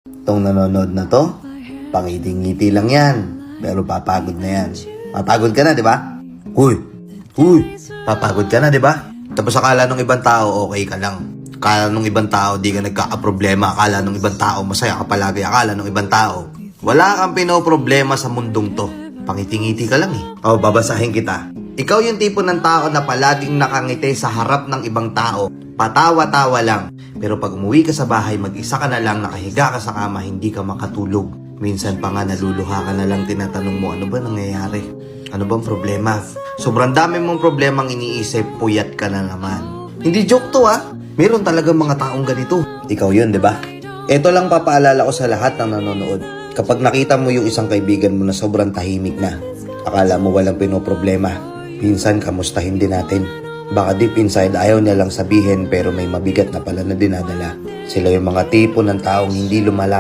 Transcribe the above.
Itong nanonood na to, pangiti-ngiti lang yan. Pero papagod na yan. Papagod ka na, di ba? Uy, papagod ka na, di ba? Tapos akala nung ibang tao, okay ka lang. Akala nung ibang tao, di ka nagkakaproblema. Akala nung ibang tao, masaya ka palagi. Akala nung ibang tao, wala kang pinoproblema sa mundong to. Pangiti-ngiti ka lang eh. O, babasahin kita. Ikaw yung tipo ng tao na palaging nakangiti sa harap ng ibang tao. Patawa-tawa lang. Pero pag umuwi ka sa bahay, mag-isa ka na lang, nakahiga ka sa kama, hindi ka makatulog. Minsan pa nga naluluha ka na lang, tinatanong mo, ano ba nangyayari? Ano bang problema? Sobrang dami mong problemang iniisip, puyat ka na naman. Hindi joke to Meron talagang mga taong ganito. Ikaw yun, di ba? Ito lang papaalala ko sa lahat ng nanonood. Kapag nakita mo yung isang kaibigan mo na sobrang tahimik na, akala mo walang pinoproblema, minsan kamustahin din natin. Baka deep inside ayaw niya lang sabihin pero may mabigat na pala na dinadala. Sila yung mga tipo ng taong hindi lumala